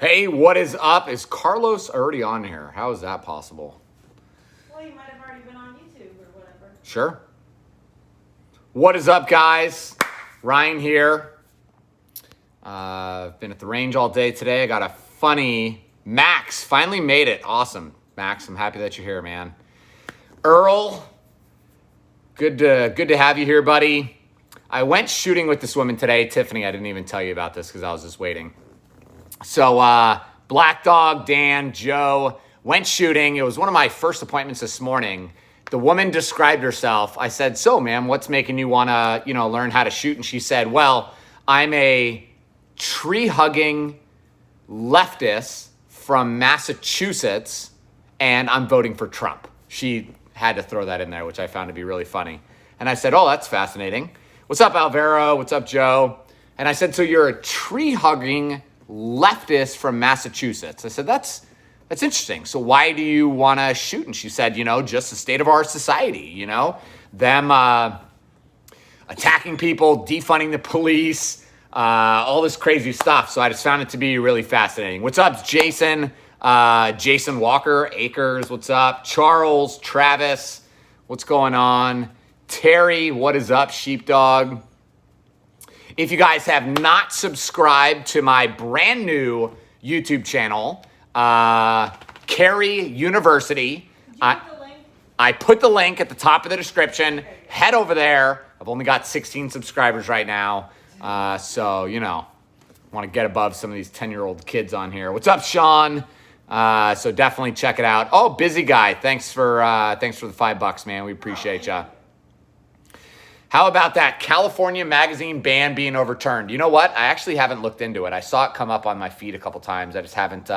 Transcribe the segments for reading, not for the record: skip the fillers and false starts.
Hey, what is up? Is Carlos already on here? How is that possible? Well, he might have already been on YouTube or whatever. Sure. What is up, guys? Ryan here. Been at the range all day today. I got a funny Max. Finally made it. Awesome. Max, I'm happy that you're here, man. Earl, good to have you here, buddy. I went shooting with this woman today, Tiffany. I didn't even tell you about this because I was just waiting. So Black Dog, Dan, Joe went shooting. It was one of my first appointments this morning. The woman described herself. I said, so, ma'am, what's making you want to, learn how to shoot? And she said, well, I'm a tree-hugging leftist from Massachusetts, and I'm voting for Trump. She had to throw that in there, which I found to be really funny. And I said, oh, that's fascinating. What's up, Alvaro? What's up, Joe? And I said, so you're a tree-hugging leftist from Massachusetts. I said, that's interesting. So why do you want to shoot? And she said, just the state of our society, them attacking people, defunding the police, all this crazy stuff. So I just found it to be really fascinating. What's up, Jason? Jason Walker, Akers, what's up? Charles, Travis, what's going on? Terry, what is up, Sheepdog? If you guys have not subscribed to my brand new YouTube channel, Carey University, I put the link at the top of the description. Head over there. I've only got 16 subscribers right now. So, want to get above some of these 10-year-old kids on here. What's up, Sean? So definitely check it out. Oh, busy guy. Thanks for the $5, man. We appreciate you. How about that California magazine ban being overturned? You know what? I actually haven't looked into it. I saw it come up on my feed a couple times. I just haven't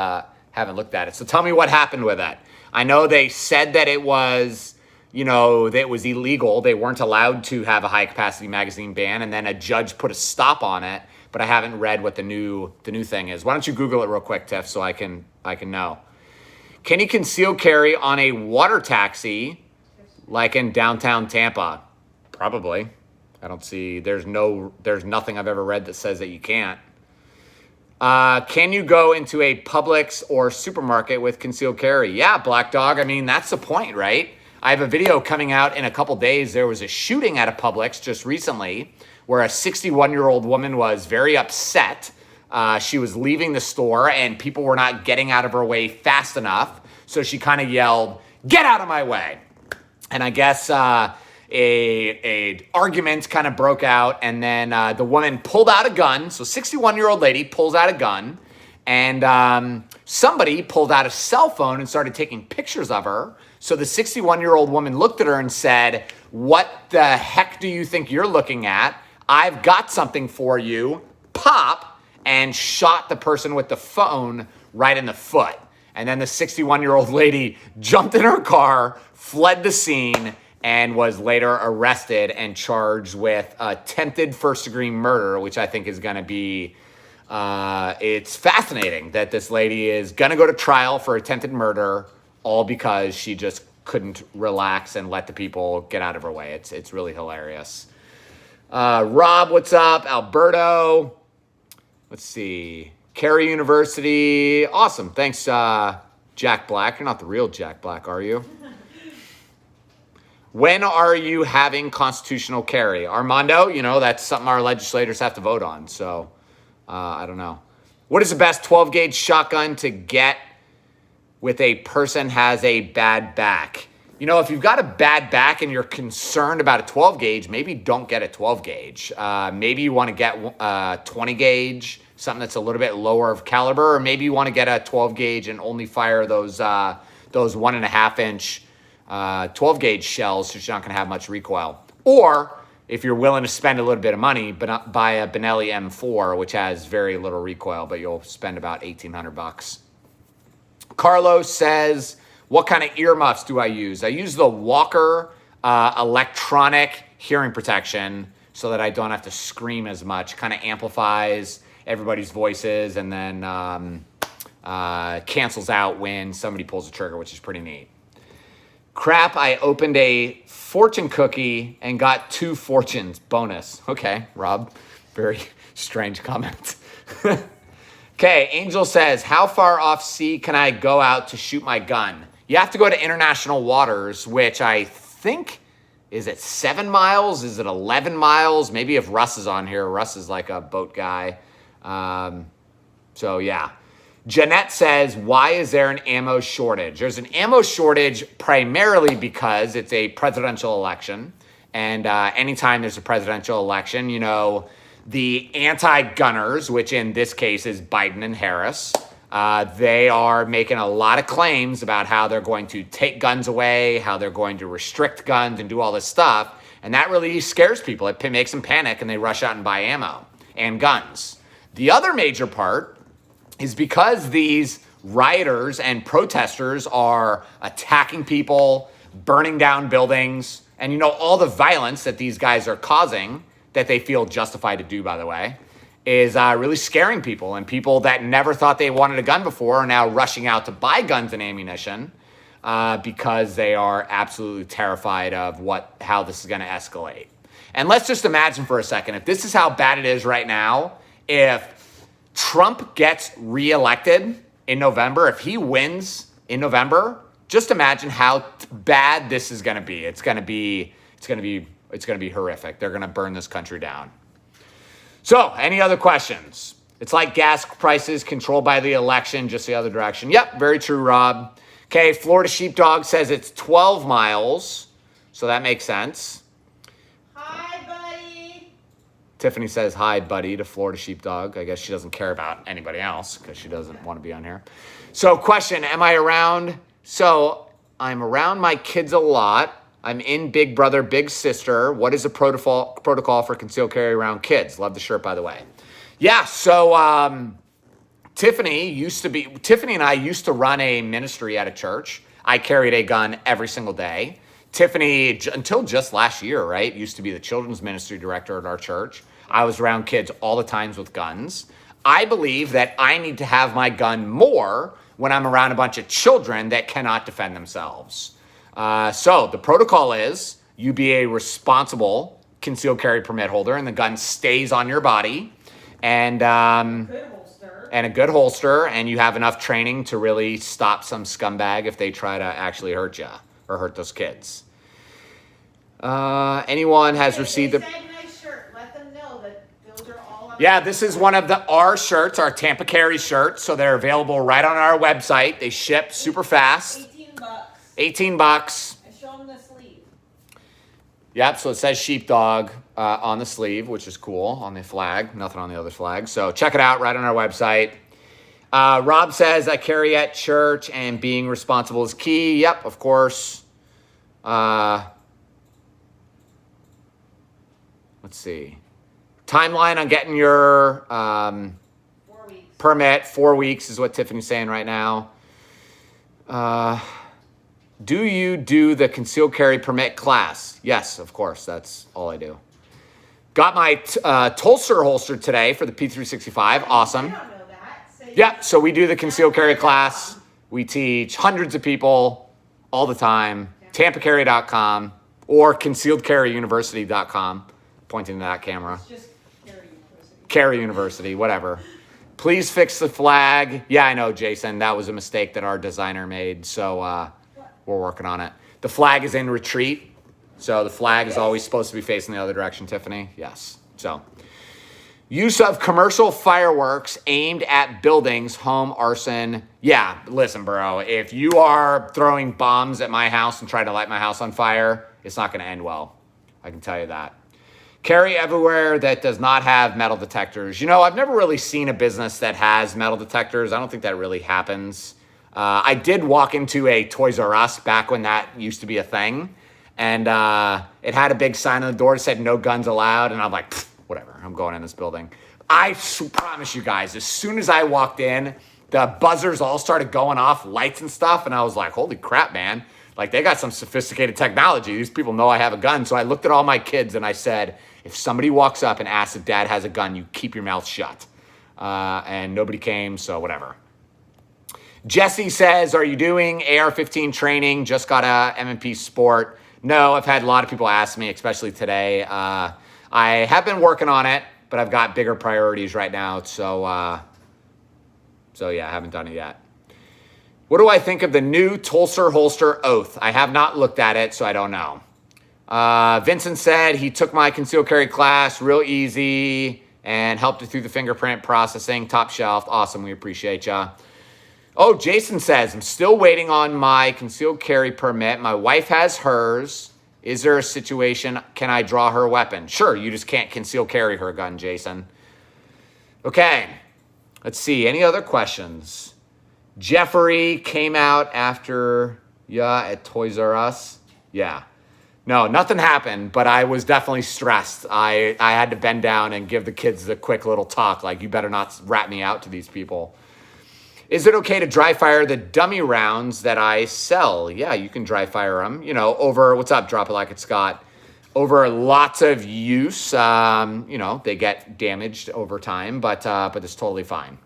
looked at it. So tell me what happened with it. I know they said that it was, that it was illegal. They weren't allowed to have a high capacity magazine ban, and then a judge put a stop on it. But I haven't read what the new thing is. Why don't you Google it real quick, Tiff, so I can know. Can you conceal carry on a water taxi like in downtown Tampa? Probably. I don't see, there's nothing I've ever read that says that you can't. Can you go into a Publix or supermarket with concealed carry? Yeah, Black Dog. I mean, that's the point, right? I have a video coming out in a couple days. There was a shooting at a Publix just recently where a 61-year-old woman was very upset. She was leaving the store and people were not getting out of her way fast enough. So she kind of yelled, "Get out of my way." And I guess a argument kind of broke out, and then the woman pulled out a gun. So 61-year-old lady pulls out a gun, and somebody pulled out a cell phone and started taking pictures of her. So the 61-year-old woman looked at her and said, "What the heck do you think you're looking at? I've got something for you." Pop, and shot the person with the phone right in the foot. And then the 61-year-old lady jumped in her car, fled the scene, and was later arrested and charged with attempted first-degree murder, which I think is going to be, it's fascinating that this lady is going to go to trial for attempted murder, all because she just couldn't relax and let the people get out of her way. It's really hilarious. Rob, what's up? Alberto. Let's see. Carey University. Awesome. Thanks, Jack Black. You're not the real Jack Black, are you? When are you having constitutional carry? Armando, that's something our legislators have to vote on. So, I don't know. What is the best 12-gauge shotgun to get with a person has a bad back? If you've got a bad back and you're concerned about a 12-gauge, maybe don't get a 12-gauge. Maybe you want to get a 20-gauge, something that's a little bit lower of caliber, or maybe you want to get a 12-gauge and only fire those 1.5-inch 12-gauge shells, so you're not going to have much recoil. Or if you're willing to spend a little bit of money, but buy a Benelli M4, which has very little recoil, but you'll spend about $1,800. Carlos says, what kind of earmuffs do I use? I use the Walker electronic hearing protection so that I don't have to scream as much. Kind of amplifies everybody's voices and then cancels out when somebody pulls the trigger, which is pretty neat. Crap, I opened a fortune cookie and got 2 fortunes. Bonus. Okay, Rob. Very strange comment. Okay, Angel says, how far off sea can I go out to shoot my gun? You have to go to international waters, which I think, is it 7 miles? Is it 11 miles? Maybe if Russ is on here. Russ is like a boat guy. So yeah. Jeanette says, why is there an ammo shortage? There's an ammo shortage primarily because it's a presidential election. And anytime there's a presidential election, you know, the anti-gunners, which in this case is Biden and Harris, they are making a lot of claims about how they're going to take guns away, how they're going to restrict guns and do all this stuff. And that really scares people. It makes them panic and they rush out and buy ammo and guns. The other major part is because these rioters and protesters are attacking people, burning down buildings, and you know, all the violence that these guys are causing, that they feel justified to do, by the way, is really scaring people. And people that never thought they wanted a gun before are now rushing out to buy guns and ammunition because they are absolutely terrified of how this is going to escalate. And let's just imagine for a second, if this is how bad it is right now, if Trump gets reelected in November, if he wins in November, just imagine how bad this is going to be. It's going to be horrific. They're going to burn this country down. So, any other questions? It's like gas prices controlled by the election, just the other direction. Yep, very true, Rob. Okay, Florida Sheepdog says it's 12 miles, so that makes sense. Hi, buddy. Tiffany says hi, buddy, to Florida Sheepdog. I guess she doesn't care about anybody else because she doesn't want to be on here. So, question, am I around? So, I'm around my kids a lot. I'm in Big Brother, Big Sister. What is the protocol for concealed carry around kids? Love the shirt, by the way. Yeah, so Tiffany and I used to run a ministry at a church. I carried a gun every single day. Tiffany, until just last year, right, used to be the children's ministry director at our church. I was around kids all the times with guns. I believe that I need to have my gun more when I'm around a bunch of children that cannot defend themselves. So the protocol is you be a responsible concealed carry permit holder and the gun stays on your body and a good holster, and you have enough training to really stop some scumbag if they try to actually hurt you or hurt those kids. Anyone has received the... Nice shirt. Let them know that those are all... Yeah, this is one of our shirts, our Tampa Carry shirts. So they're available right on our website. They ship super fast. $18. And show them the sleeve. Yep, so it says Sheepdog on the sleeve, which is cool, on the flag. Nothing on the other flag. So check it out right on our website. Rob says, I carry at church and being responsible is key. Yep, of course. Let's see. Timeline on getting your 4 weeks. Permit. 4 weeks is what Tiffany's saying right now. Do you do the concealed carry permit class? Yes, of course. That's all I do. Got my Tulster holster today for the P365. Awesome. I don't know that. Yeah, so we do the concealed carry class. We teach hundreds of people all the time. TampaCarry.com or ConcealedCarryUniversity.com. Pointing to that camera. It's just Carry University. Carry University, whatever. Please fix the flag. Yeah, I know, Jason. That was a mistake that our designer made. So we're working on it. The flag is in retreat. So the flag is always supposed to be facing the other direction, Tiffany. Yes. So use of commercial fireworks aimed at buildings, home arson. Yeah, listen, bro. If you are throwing bombs at my house and trying to light my house on fire, it's not going to end well. I can tell you that. Carry everywhere that does not have metal detectors. You know, I've never really seen a business that has metal detectors. I don't think that really happens. I did walk into a Toys R Us back when that used to be a thing. And it had a big sign on the door that said no guns allowed. And I'm like, whatever, I'm going in this building. I promise you guys, as soon as I walked in, the buzzers all started going off, lights and stuff. And I was like, holy crap, man. Like, they got some sophisticated technology. These people know I have a gun. So I looked at all my kids and I said, if somebody walks up and asks if dad has a gun, you keep your mouth shut. And nobody came, so whatever. Jesse says, are you doing AR-15 training? Just got a M&P Sport. No, I've had a lot of people ask me, especially today. I have been working on it, but I've got bigger priorities right now. So So yeah, I haven't done it yet. What do I think of the new Tulsa holster oath? I have not looked at it, so I don't know. Vincent said he took my concealed carry class real easy and helped it through the fingerprint processing. Top shelf. Awesome. We appreciate ya. Oh, Jason says, I'm still waiting on my concealed carry permit. My wife has hers. Is there a situation? Can I draw her weapon? Sure. You just can't conceal carry her gun, Jason. Okay. Let's see. Any other questions? Jeffrey came out after at Toys R Us. Yeah. No, nothing happened, but I was definitely stressed. I had to bend down and give the kids the quick little talk, like, you better not rat me out to these people. Is it okay to dry fire the dummy rounds that I sell? Yeah, you can dry fire them, over, what's up, Drop It Like It's Scott, over lots of use. They get damaged over time, but it's totally fine.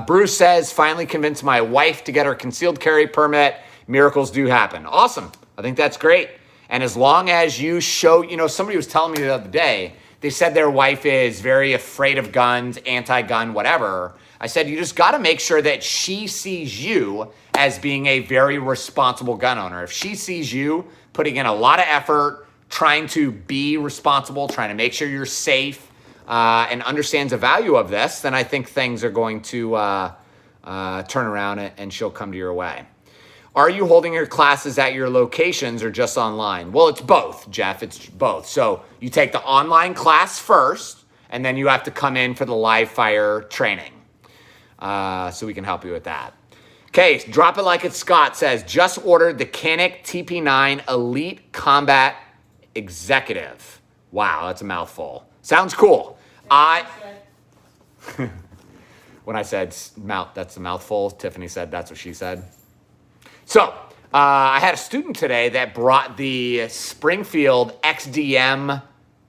Bruce says, finally convinced my wife to get her concealed carry permit. Miracles do happen. Awesome. I think that's great. And as long as you show, somebody was telling me the other day, they said their wife is very afraid of guns, anti-gun, whatever. I said, you just got to make sure that she sees you as being a very responsible gun owner. If she sees you putting in a lot of effort, trying to be responsible, trying to make sure you're safe, and understands the value of this, then I think things are going to turn around and she'll come to your way. Are you holding your classes at your locations or just online? Well, it's both, Jeff. It's both. So you take the online class first, and then you have to come in for the live fire training. So we can help you with that. Okay, Drop It Like It's Scott says, just ordered the Canik TP9 Elite Combat Executive. Wow, that's a mouthful. Sounds cool. When I said that's a mouthful, Tiffany said that's what she said. So I had a student today that brought the Springfield XDM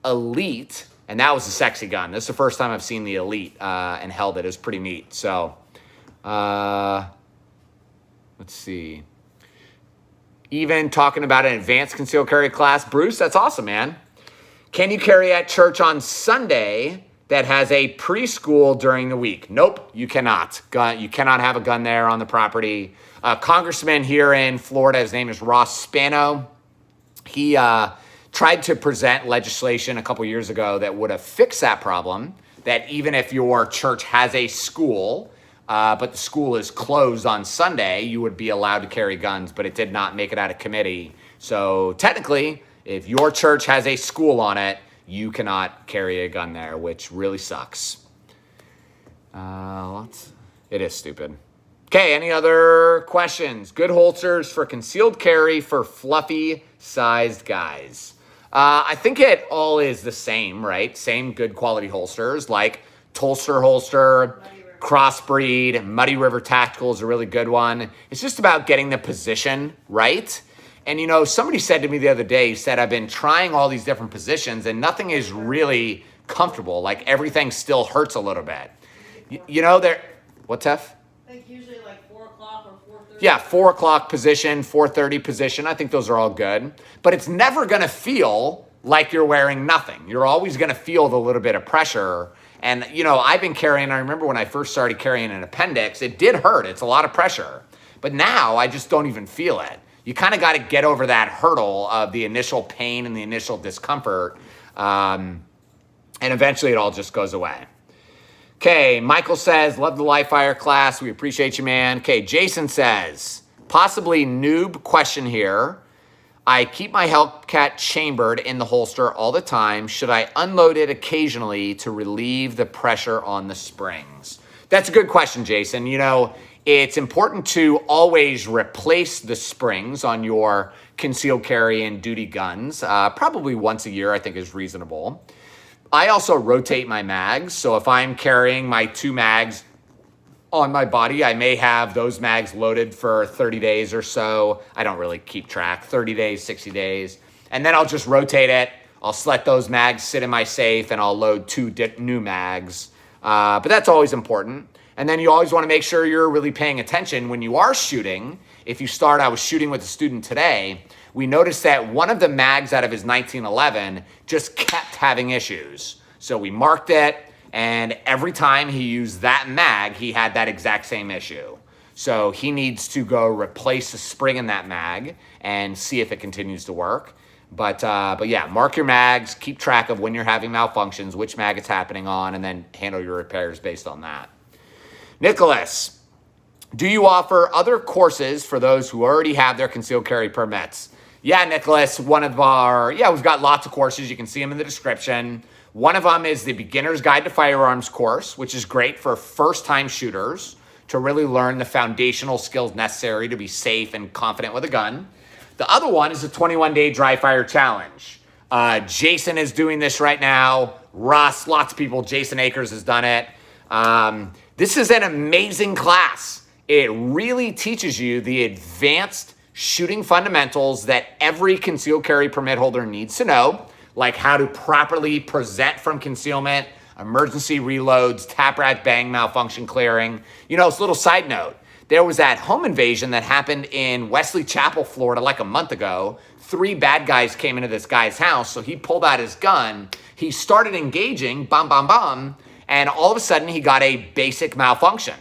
Elite, and that was a sexy gun. This is the first time I've seen the Elite and held it. It was pretty neat. So let's see. Even talking about an advanced concealed carry class. Bruce, that's awesome, man. Can you carry at church on Sunday that has a preschool during the week? Nope, you cannot. You cannot have a gun there on the property. Congressman here in Florida, his name is Ross Spano. He tried to present legislation a couple years ago that would have fixed that problem, that even if your church has a school, but the school is closed on Sunday, you would be allowed to carry guns, but it did not make it out of committee. So technically, if your church has a school on it, you cannot carry a gun there, which really sucks. It is stupid. Okay, any other questions? Good holsters for concealed carry for fluffy-sized guys. I think it all is the same, right? Same good quality holsters like Tulsa holster, Crossbreed, Muddy River Tactical is a really good one. It's just about getting the position right. And somebody said to me the other day, he said, I've been trying all these different positions and nothing is really comfortable. Like everything still hurts a little bit. What's F? Like usually like 4 o'clock or 4:30. Yeah, 4 o'clock position, 4:30 position. I think those are all good. But it's never going to feel like you're wearing nothing. You're always going to feel the little bit of pressure. And, I've been carrying, I remember when I first started carrying an appendix, it did hurt. It's a lot of pressure. But now I just don't even feel it. You kind of got to get over that hurdle of the initial pain and the initial discomfort. And eventually it all just goes away. Okay, Michael says, love the live fire class. We appreciate you, man. Okay, Jason says, possibly noob question here. I keep my Hellcat chambered in the holster all the time. Should I unload it occasionally to relieve the pressure on the springs? That's a good question, Jason. It's important to always replace the springs on your concealed carry and duty guns. Probably once a year, I think is reasonable. I also rotate my mags. So if I'm carrying my 2 mags on my body, I may have those mags loaded for 30 days or so. I don't really keep track, 30 days, 60 days. And then I'll just rotate it. I'll let those mags sit in my safe and I'll load 2 new mags. But that's always important. And then you always want to make sure you're really paying attention when you are shooting. If you start, I was shooting with a student today, we noticed that one of the mags out of his 1911 just kept having issues. So we marked it, And every time he used that mag, he had that exact same issue. So he needs to go replace the spring in that mag and see if it continues to work. But yeah, mark your mags, keep track of when you're having malfunctions, which mag it's happening on, and then handle your repairs based on that. Nicholas, do you offer other courses for those who already have their concealed carry permits? Yeah, Nicholas, we've got lots of courses. You can see them in the description. One of them is the Beginner's Guide to Firearms course, which is great for first-time shooters to really learn the foundational skills necessary to be safe and confident with a gun. The other one is the 21-day dry fire challenge. Jason is doing this right now. Russ, lots of people. Jason Akers has done it. This is an amazing class. It really teaches you the advanced shooting fundamentals that every concealed carry permit holder needs to know, like how to properly present from concealment, emergency reloads, tap rack bang malfunction clearing. It's a little side note. There was that home invasion that happened in Wesley Chapel, Florida, like a month ago. 3 bad guys came into this guy's house, so he pulled out his gun. He started engaging, bam, bam, bam, and all of a sudden he got a basic malfunction.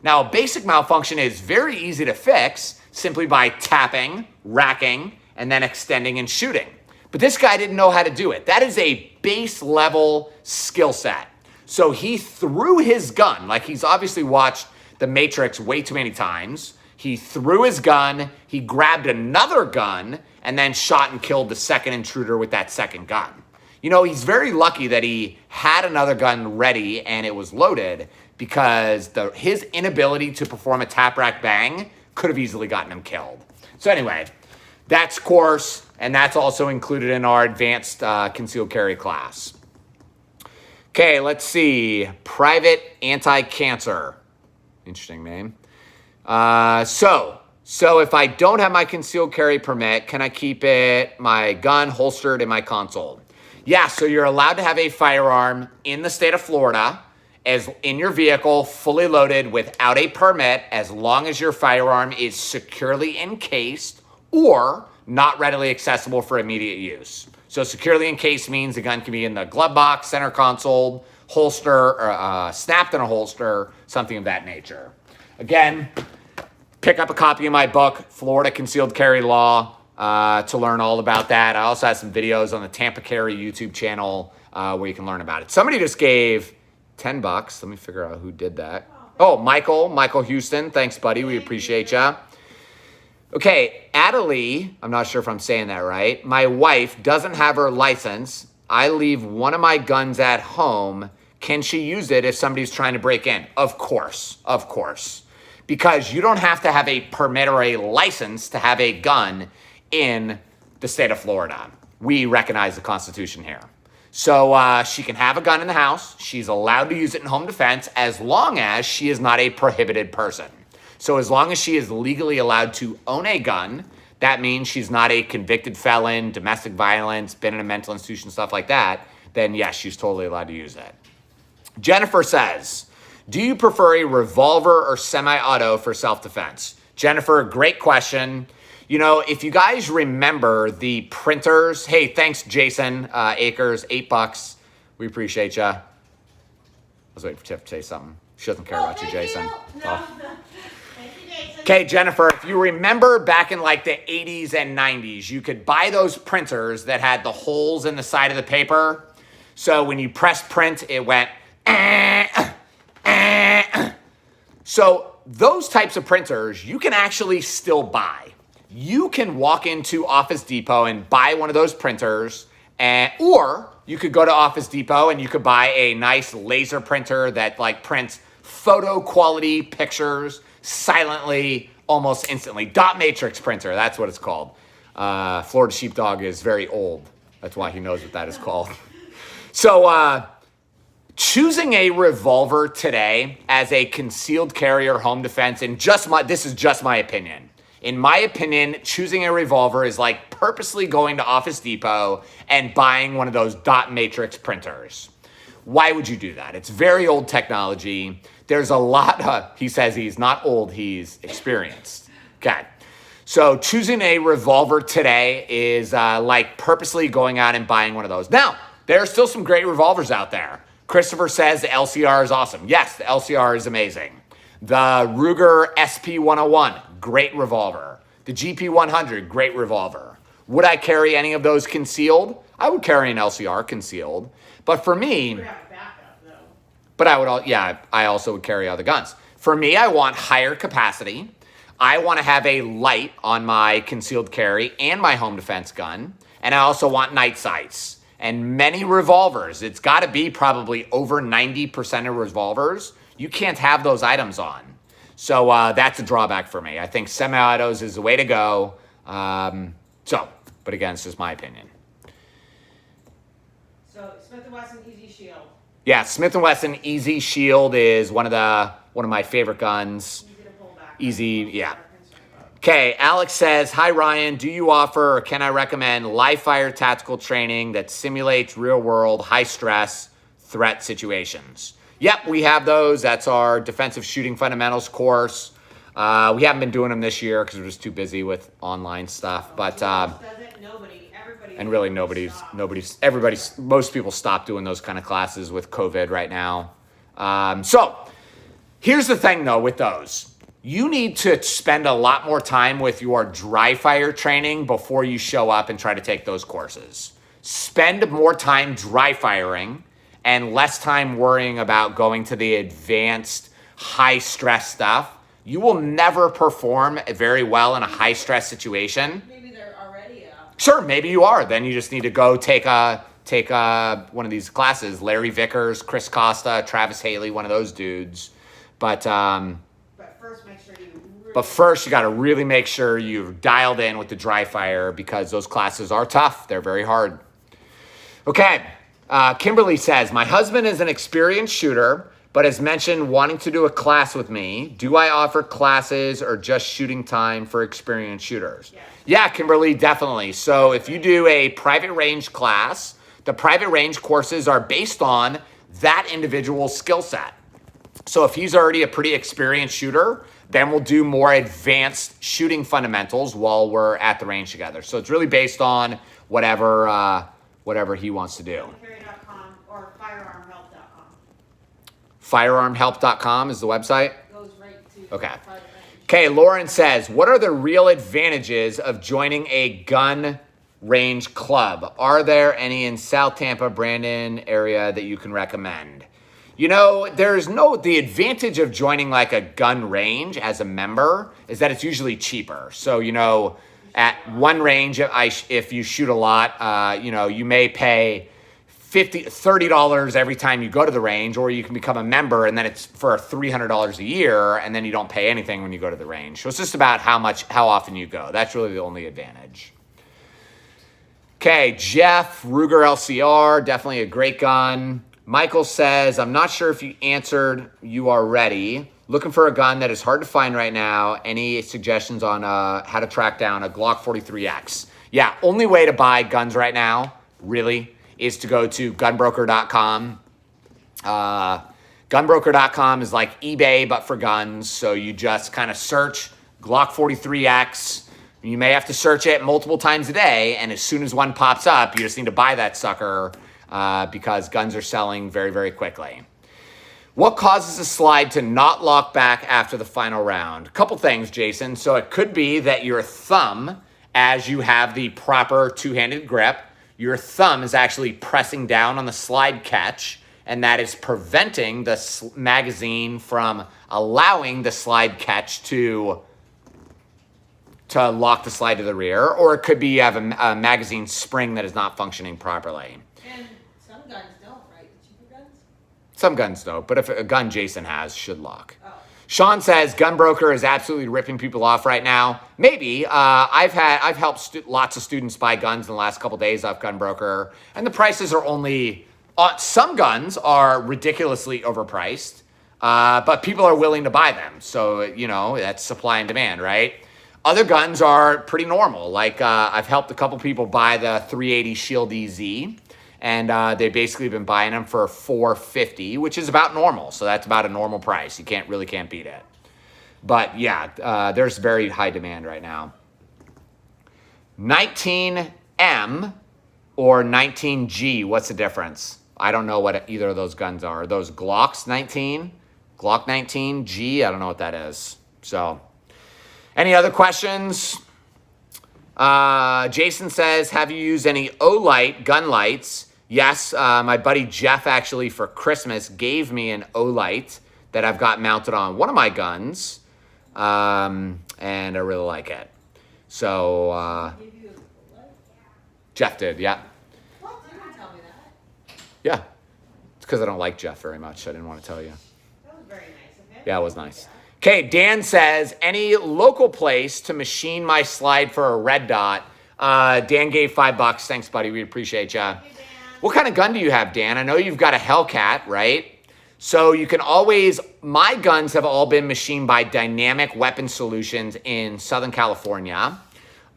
Now, a basic malfunction is very easy to fix simply by tapping, racking, and then extending and shooting. But this guy didn't know how to do it. That is a base level skill set. So he threw his gun, like he's obviously watched The Matrix way too many times. He threw his gun, he grabbed another gun, and then shot and killed the second intruder with that second gun. He's very lucky that he had another gun ready and it was loaded, because his inability to perform a tap rack bang could have easily gotten him killed. So anyway, that's course, and that's also included in our advanced concealed carry class. Okay, let's see. Private Anti-Cancer. Interesting name. So if I don't have my concealed carry permit, can I keep my gun holstered in my console? Yeah, so you're allowed to have a firearm in the state of Florida as in your vehicle, fully loaded without a permit, as long as your firearm is securely encased or not readily accessible for immediate use. So securely encased means the gun can be in the glove box, center console, holster, or snapped in a holster, something of that nature. Again, pick up a copy of my book, Florida Concealed Carry Law, to learn all about that. I also have some videos on the Tampa Carry YouTube channel where you can learn about it. Somebody just gave $10. Let me figure out who did that. Oh, Michael Houston. Thanks, buddy. We appreciate ya. Okay, Adelie, I'm not sure if I'm saying that right. My wife doesn't have her license. I leave one of my guns at home. Can she use it if somebody's trying to break in? Of course. Because you don't have to have a permit or a license to have a gun in the state of Florida. We recognize the Constitution here. So she can have a gun in the house. She's allowed to use it in home defense as long as she is not a prohibited person. So as long as she is legally allowed to own a gun, that means she's not a convicted felon, domestic violence, been in a mental institution, stuff like that, then yes, she's totally allowed to use it. Jennifer says, do you prefer a revolver or semi-auto for self-defense? Jennifer, great question. If you guys remember the printers, hey, thanks, Jason Akers, $8. We appreciate you. I was waiting for Tiff to say something. She doesn't care about you, Jason. Okay, Jennifer, if you remember back in like the 80s and 90s, you could buy those printers that had the holes in the side of the paper. So when you press print, it went, So those types of printers, you can actually still buy. You can walk into Office Depot and buy one of those printers, or you could go to Office Depot and you could buy a nice laser printer that like prints photo quality pictures silently, almost instantly. Dot matrix printer, that's what it's called. Florida Sheepdog is very old. That's why he knows what that is called. So choosing a revolver today as a concealed carrier home defense, and this is just my opinion. In my opinion, choosing a revolver is like purposely going to Office Depot and buying one of those dot matrix printers. Why would you do that? It's very old technology. There's a lot, he says he's not old, he's experienced. Okay. So choosing a revolver today is like purposely going out and buying one of those. Now, there are still some great revolvers out there. Christopher says the LCR is awesome. Yes, the LCR is amazing. The Ruger SP101, great revolver. The GP100, great revolver. Would I carry any of those concealed? I would carry an LCR concealed. But for me, You have a backup, though. but I also would carry other guns. For me, I want higher capacity. I want to have a light on my concealed carry and my home defense gun. And I also want night sights. And many revolvers, it's got to be probably over 90% of revolvers, you can't have those items on. So that's a drawback for me. I think semi-autos is the way to go. But again, it's just my opinion. So Smith & Wesson Easy Shield. Yeah, Smith & Wesson Easy Shield is one of my favorite guns. Easy to pull back. Easy, yeah. Okay, Alex says, hi Ryan, do you offer or can I recommend live fire tactical training that simulates real world high stress threat situations? Yep, we have those. That's our defensive shooting fundamentals course. We haven't been doing them this year because we're just too busy with online stuff. But most people stopped doing those kind of classes with COVID right now. So here's the thing though with those. You need to spend a lot more time with your dry fire training before you show up and try to take those courses. Spend more time dry firing and less time worrying about going to the advanced high stress stuff. You will never perform very well in a high stress situation. Maybe they're already out. Sure, maybe you are. Then you just need to go take one of these classes. Larry Vickers, Chris Costa, Travis Haley, one of those dudes. But first, make sure you. But first, you got to really make sure you've dialed in with the dry fire because those classes are tough. They're very hard. Okay. Kimberly says, my husband is an experienced shooter, but has mentioned wanting to do a class with me. Do I offer classes or just shooting time for experienced shooters? Yeah, Kimberly, definitely. So if you do a private range class, the private range courses are based on that individual's skill set. So if he's already a pretty experienced shooter, then we'll do more advanced shooting fundamentals while we're at the range together. So it's really based on whatever he wants to do. Carry.com or firearmhelp.com. Firearmhelp.com is the website? Goes right to Okay. private range. Okay, Lauren says, what are the real advantages of joining a gun range club? Are there any in South Tampa, Brandon area that you can recommend? You know, the advantage of joining like a gun range as a member is that it's usually cheaper. So, you know, at one range, if you shoot a lot, you may pay $30 every time you go to the range, or you can become a member and then it's for $300 a year and then you don't pay anything when you go to the range. So it's just about how often you go. That's really the only advantage. Okay, Jeff, Ruger LCR, definitely a great gun. Michael says, I'm not sure if you answered, you are ready. Looking for a gun that is hard to find right now. Any suggestions on how to track down a Glock 43X? Yeah, only way to buy guns right now, really, is to go to gunbroker.com. Gunbroker.com is like eBay, but for guns. So you just kind of search Glock 43X. You may have to search it multiple times a day, and as soon as one pops up, you just need to buy that sucker because guns are selling very, very quickly. What causes a slide to not lock back after the final round? A couple things, Jason. So it could be that your thumb, as you have the proper two-handed grip, your thumb is actually pressing down on the slide catch, and that is preventing the magazine from allowing the slide catch to lock the slide to the rear. Or it could be you have a magazine spring that is not functioning properly. And some guns don't, right? The cheaper guns? Some guns don't, but if a gun Jason has, should lock. Oh. Sean says, Gunbroker is absolutely ripping people off right now. Maybe. I've helped lots of students buy guns in the last couple days off Gunbroker, and the prices are only... some guns are ridiculously overpriced, but people are willing to buy them. So, you know, that's supply and demand, right? Other guns are pretty normal. Like I've helped a couple people buy the 380 Shield EZ, and they've basically been buying them for $450, which is about normal. So that's about a normal price. You can't beat it. But yeah, there's very high demand right now. 19M or 19G, what's the difference? I don't know what either of those guns are. Are those Glocks 19? Glock 19G? I don't know what that is. So, any other questions? Jason says, have you used any Olight gun lights? Yes, my buddy Jeff actually for Christmas gave me an Olight that I've got mounted on one of my guns, and I really like it. So, Jeff did, yeah. What? You didn't tell me that. Yeah, it's because I don't like Jeff very much. I didn't want to tell you. That was very nice of him. Yeah, it was nice. Okay, Dan says, any local place to machine my slide for a red dot? Dan gave $5. Thanks, buddy. We appreciate ya. Hey, Dan. What kind of gun do you have, Dan? I know you've got a Hellcat, right? So you can always, my guns have all been machined by Dynamic Weapon Solutions in Southern California.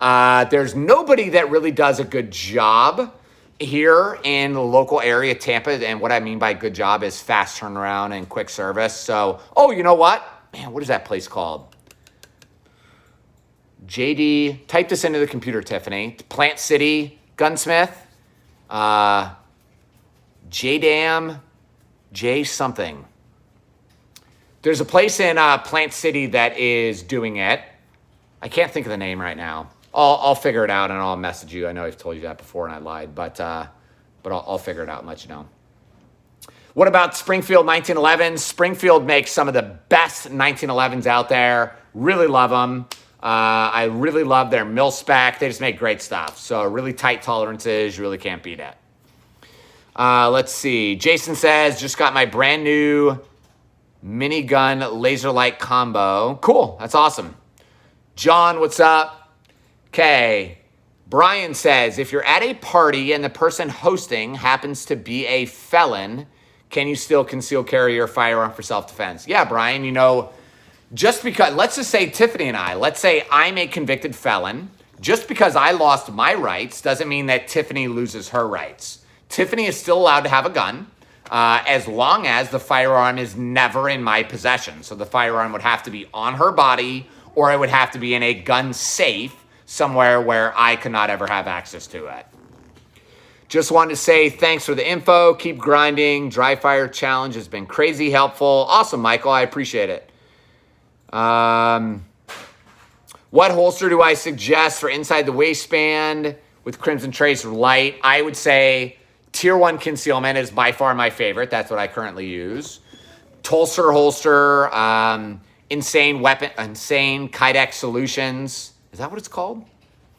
There's nobody that really does a good job here in the local area, Tampa. And what I mean by good job is fast turnaround and quick service. So, oh, you know what? Man, what is that place called? JD, type this into the computer, Tiffany. Plant City Gunsmith. JDAM, J something. There's a place in Plant City that is doing it. I can't think of the name right now. I'll figure it out and I'll message you. I know I've told you that before and I lied, but I'll figure it out and let you know. What about Springfield 1911s? Springfield makes some of the best 1911s out there. Really love them. I really love their mil spec. They just make great stuff. So really tight tolerances. You really can't beat it. Let's see. Jason says, just got my brand new minigun laser light combo. Cool. That's awesome. John, what's up? Okay. Brian says, if you're at a party and the person hosting happens to be a felon, can you still conceal carry your firearm for self-defense? Yeah, Brian, you know, just because, let's just say Tiffany and I, let's say I'm a convicted felon. Just because I lost my rights doesn't mean that Tiffany loses her rights. Tiffany is still allowed to have a gun as long as the firearm is never in my possession. So the firearm would have to be on her body or it would have to be in a gun safe somewhere where I could not ever have access to it. Just wanted to say thanks for the info. Keep grinding. Dry fire challenge has been crazy helpful. Awesome, Michael. I appreciate it. What holster do I suggest for inside the waistband with Crimson Trace Light? I would say Tier 1 concealment is by far my favorite. That's what I currently use. Tulsa holster, Insane Kydex Solutions. Is that what it's called?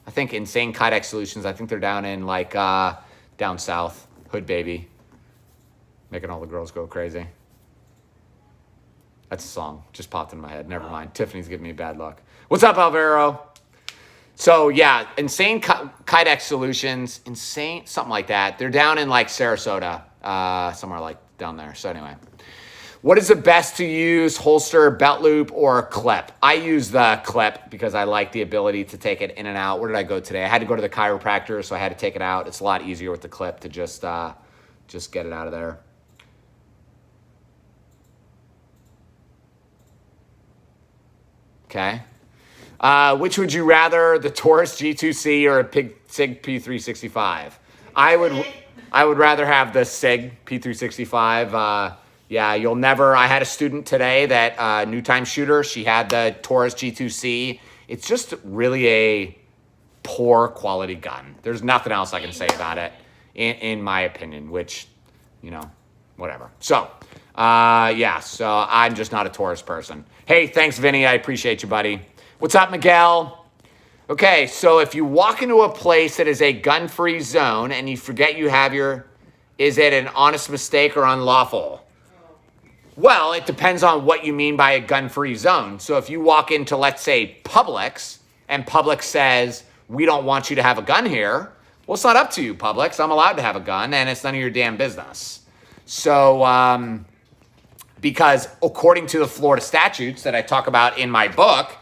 I think Insane Kydex Solutions. I think they're down in like down south. Hood Baby. Making all the girls go crazy. That's a song. Just popped in my head. Never mind. Tiffany's giving me bad luck. What's up, Alvaro? So, yeah, Insane Kydex Solutions. Insane, something like that. They're down in, like, Sarasota. Somewhere, like, down there. So, anyway. What is the best to use, holster, belt loop, or clip? I use the clip because I like the ability to take it in and out. Where did I go today? I had to go to the chiropractor, so I had to take it out. It's a lot easier with the clip to just get it out of there. Okay. Which would you rather, the Taurus G2C or a SIG P365? I would rather have the SIG P365. Yeah, you'll never. I had a student today that new time shooter. She had the Taurus G2C. It's just really a poor quality gun. There's nothing else I can say about it, in my opinion. Which, you know, whatever. So, yeah. So I'm just not a Taurus person. Hey, thanks, Vinny. I appreciate you, buddy. What's up, Miguel? Okay, so if you walk into a place that is a gun-free zone and you forget you have is it an honest mistake or unlawful? Well, it depends on what you mean by a gun-free zone. So if you walk into, let's say, Publix, and Publix says, we don't want you to have a gun here, well, it's not up to you, Publix. I'm allowed to have a gun, and it's none of your damn business. So, because according to the Florida statutes that I talk about in my book,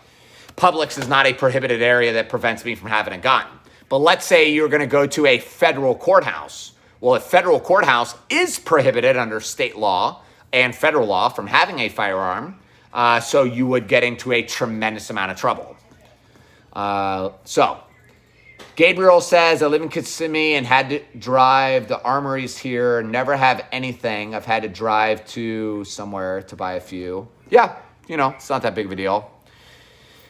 Publix is not a prohibited area that prevents me from having a gun. But let's say you're going to go to a federal courthouse. Well, a federal courthouse is prohibited under state law and federal law from having a firearm, so you would get into a tremendous amount of trouble. So Gabriel says, I live in Kissimmee and had to drive. The armories here never have anything. I've had to drive to somewhere to buy a few. Yeah, it's not that big of a deal.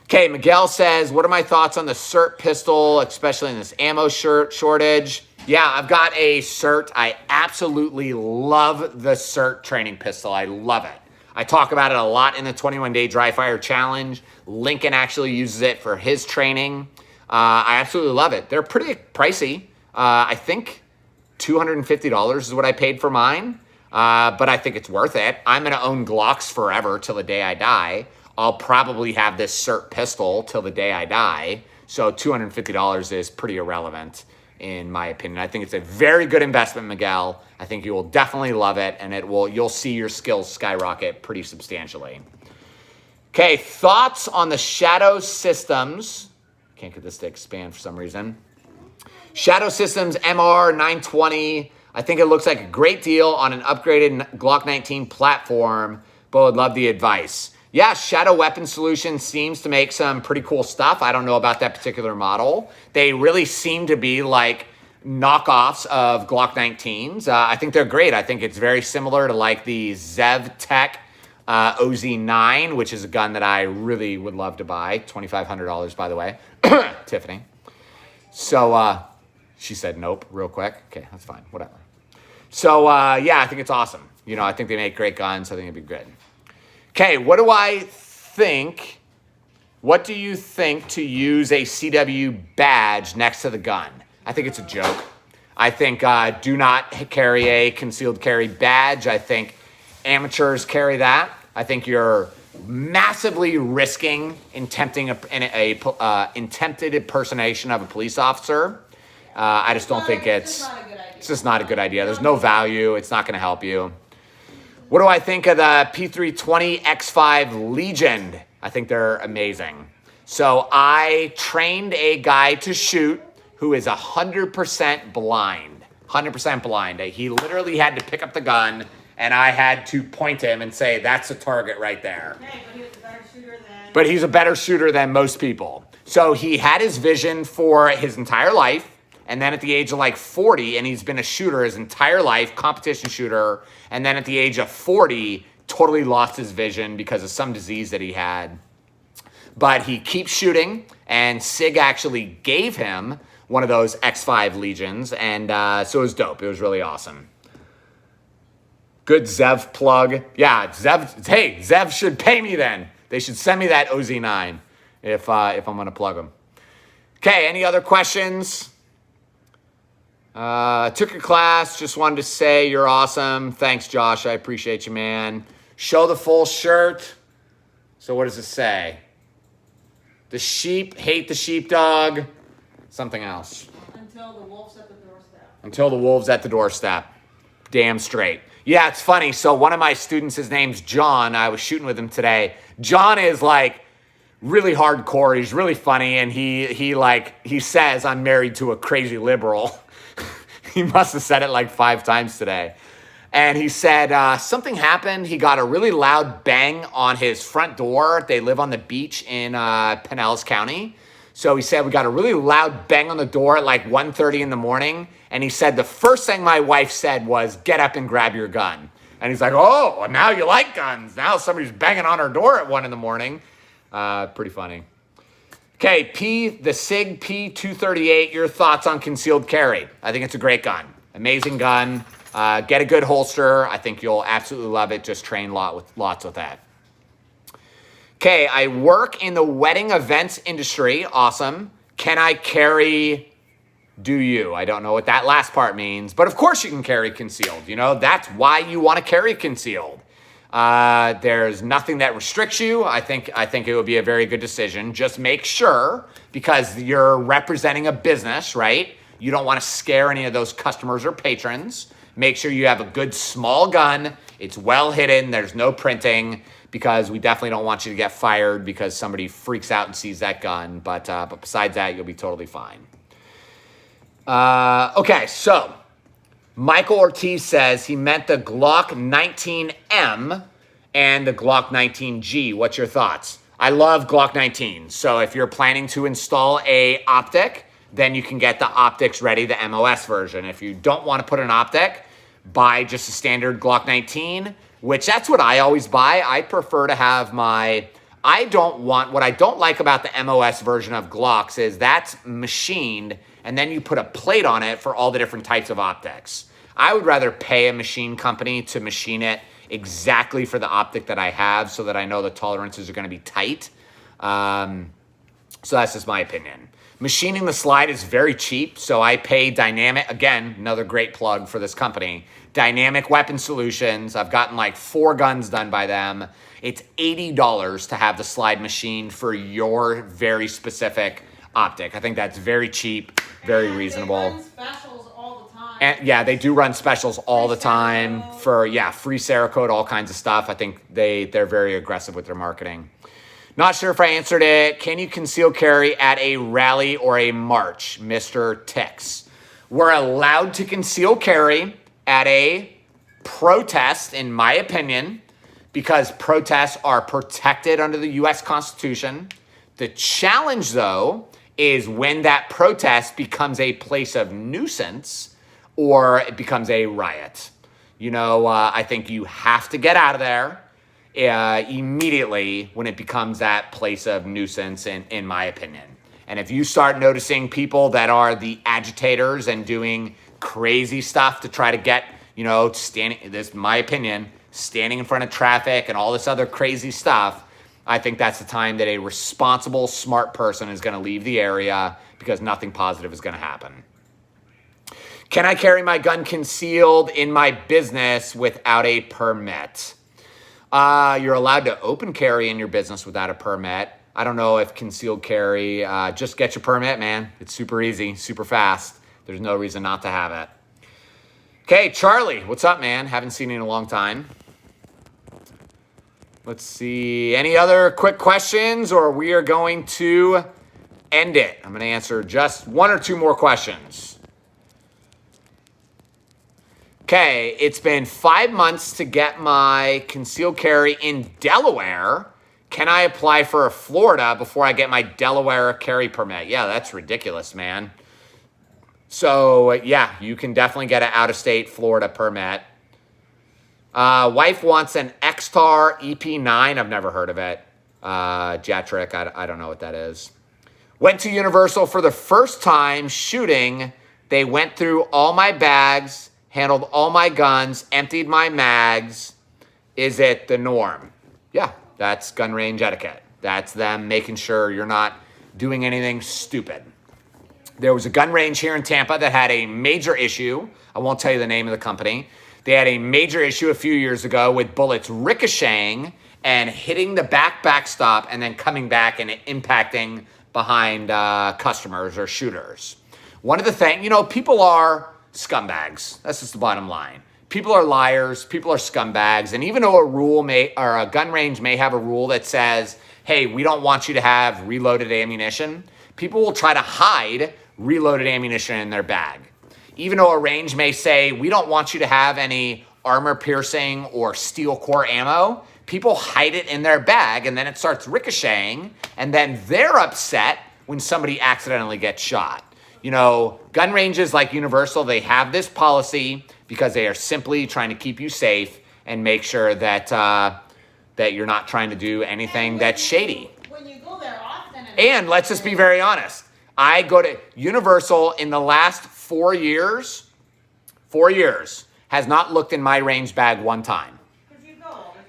Okay, Miguel says, what are my thoughts on the CERT pistol, especially in this ammo shortage? Yeah, I've got a CERT. I absolutely love the CERT training pistol. I love it. I talk about it a lot in the 21-day dry fire challenge. Lincoln actually uses it for his training. I absolutely love it. They're pretty pricey. I think $250 is what I paid for mine, but I think it's worth it. I'm going to own Glocks forever till the day I die. I'll probably have this CERT pistol till the day I die, so $250 is pretty irrelevant in my opinion. I think it's a very good investment, Miguel. I think you will definitely love it, and you'll see your skills skyrocket pretty substantially. Okay, thoughts on the Shadow Systems. Can't get this to expand for some reason. Shadow Systems MR920. I think it looks like a great deal on an upgraded Glock 19 platform, but would love the advice. Yeah, Shadow Weapon Solution seems to make some pretty cool stuff. I don't know about that particular model. They really seem to be like knockoffs of Glock 19s. I think they're great. I think it's very similar to like the Zev Tech OZ9, which is a gun that I really would love to buy. $2,500, by the way. Tiffany. So she said nope real quick. Okay, that's fine. Whatever. So yeah, I think it's awesome. I think they make great guns. I think it'd be good. Okay, what do I think? What do you think to use a CW badge next to the gun? I think it's a joke. I think do not carry a concealed carry badge. I think amateurs carry that. I think you're massively risking attempted impersonation of a police officer. I just don't think it's just not a good idea. There's no value. It's not going to help you. What do I think of the P320 X5 Legion? I think they're amazing. So I trained a guy to shoot who is 100% blind. 100% blind. He literally had to pick up the gun, and I had to point him and say, that's the target right there. Okay, but he was a better shooter than... But he's a better shooter than most people. So he had his vision for his entire life. And then at the age of like 40, and he's been a shooter his entire life, competition shooter. And then at the age of 40, totally lost his vision because of some disease that he had. But he keeps shooting, and SIG actually gave him one of those X5 Legions. And so it was dope. It was really awesome. Good Zev plug. Yeah, Zev. Hey, Zev should pay me then. They should send me that OZ9 if I'm going to plug them. Okay, any other questions? Took your class. Just wanted to say you're awesome. Thanks, Josh. I appreciate you, man. Show the full shirt. So what does it say? The sheep hate the sheepdog. Something else. Until the wolf's at the doorstep. Until the wolf's at the doorstep. Damn straight. Yeah, it's funny. So one of my students, his name's John. I was shooting with him today. John is like really hardcore. He's really funny. And he says, I'm married to a crazy liberal. He must have said it like 5 times today. And he said something happened. He got a really loud bang on his front door. They live on the beach in Pinellas County. So he said we got a really loud bang on the door at like 1:30 in the morning. And he said the first thing my wife said was, get up and grab your gun. And he's like, oh, now you like guns. Now somebody's banging on our door at 1 in the morning. Pretty funny. Okay, the SIG P238, your thoughts on concealed carry. I think it's a great gun. Amazing gun. Get a good holster. I think you'll absolutely love it. Just train lots with that. Okay, I work in the wedding events industry. Awesome. Can I carry, do you? I don't know what that last part means, but of course you can carry concealed. That's why you want to carry concealed. There's nothing that restricts you. I think it would be a very good decision. Just make sure, because you're representing a business, right? You don't want to scare any of those customers or patrons. Make sure you have a good small gun. It's well hidden. There's no printing, because we definitely don't want you to get fired because somebody freaks out and sees that gun. But besides that, you'll be totally fine. Okay, so Michael Ortiz says he meant the Glock 19M and the Glock 19G. What's your thoughts? I love Glock 19. So if you're planning to install a optic, then you can get the optics ready, the MOS version. If you don't want to put an optic, buy just a standard Glock 19, which that's what I always buy. I prefer to have what I don't like about the MOS version of Glocks is that's machined, and then you put a plate on it for all the different types of optics. I would rather pay a machine company to machine it exactly for the optic that I have so that I know the tolerances are going to be tight. So that's just my opinion. Machining the slide is very cheap, so I pay Dynamic, again, another great plug for this company, Dynamic Weapon Solutions. I've gotten like 4 guns done by them. It's $80 to have the slide machined for your very specific optic. I think that's very cheap, very reasonable. They run specials all the time. And yeah, they do run specials all the time for, free Cerakote, all kinds of stuff. I think they're very aggressive with their marketing. Not sure if I answered it. Can you conceal carry at a rally or a march, Mr. Tix? We're allowed to conceal carry at a protest, in my opinion, because protests are protected under the U.S. Constitution. The challenge, though, is when that protest becomes a place of nuisance or it becomes a riot. I think you have to get out of there immediately when it becomes that place of nuisance, in my opinion. And if you start noticing people that are the agitators and doing crazy stuff to try to get, this is my opinion, standing in front of traffic and all this other crazy stuff, I think that's the time that a responsible, smart person is going to leave the area because nothing positive is going to happen. Can I carry my gun concealed in my business without a permit? You're allowed to open carry in your business without a permit. I don't know if concealed carry, just get your permit, man. It's super easy, super fast. There's no reason not to have it. Okay, Charlie, what's up, man? Haven't seen you in a long time. Let's see. Any other quick questions, or we are going to end it? I'm going to answer just 1 or 2 more questions. Okay, it's been 5 months to get my concealed carry in Delaware. Can I apply for a Florida before I get my Delaware carry permit? Yeah, that's ridiculous, man. So, yeah, you can definitely get an out-of-state Florida permit. Wife wants an X-Tar EP9. I've never heard of it. Jatrick, I don't know what that is. Went to Universal for the first time shooting. They went through all my bags, handled all my guns, emptied my mags. Is it the norm? Yeah, that's gun range etiquette. That's them making sure you're not doing anything stupid. There was a gun range here in Tampa that had a major issue. I won't tell you the name of the company. They had a major issue a few years ago with bullets ricocheting and hitting the backstop and then coming back and impacting behind customers or shooters. One of the things, people are scumbags. That's just the bottom line. People are liars. People are scumbags. And even though a gun range may have a rule that says, hey, we don't want you to have reloaded ammunition, people will try to hide reloaded ammunition in their bag. Even though a range may say, we don't want you to have any armor piercing or steel core ammo, people hide it in their bag, and then it starts ricocheting, and then they're upset when somebody accidentally gets shot. Gun ranges like Universal, they have this policy because they are simply trying to keep you safe and make sure that that you're not trying to do anything that's shady. When you go there often... And let's just be very honest. I go to Universal in the last 4 years, has not looked in my range bag one time.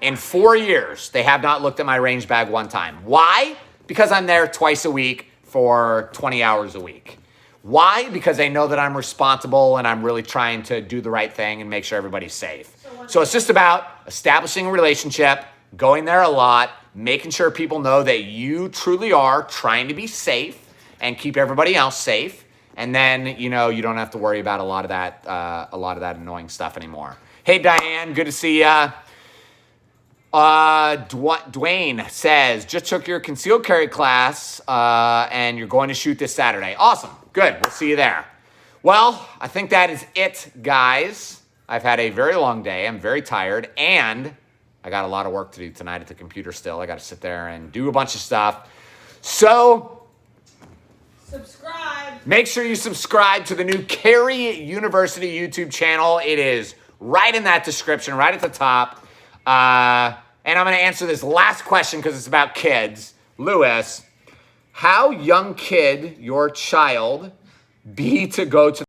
In 4 years, they have not looked at my range bag one time. Why? Because I'm there twice a week for 20 hours a week. Why? Because they know that I'm responsible and I'm really trying to do the right thing and make sure everybody's safe. So it's just about establishing a relationship, going there a lot, making sure people know that you truly are trying to be safe and keep everybody else safe. And then, you don't have to worry about a lot of that annoying stuff anymore. Hey, Diane, good to see ya. Dwayne says, just took your concealed carry class and you're going to shoot this Saturday. Awesome. Good. We'll see you there. Well, I think that is it, guys. I've had a very long day. I'm very tired, and I got a lot of work to do tonight at the computer still. I got to sit there and do a bunch of stuff. So Subscribe. Make sure you subscribe to the new Carey University YouTube channel. It is right in that description, right at the top. And I'm going to answer this last question because it's about kids. Lewis, how young kid your child be to go to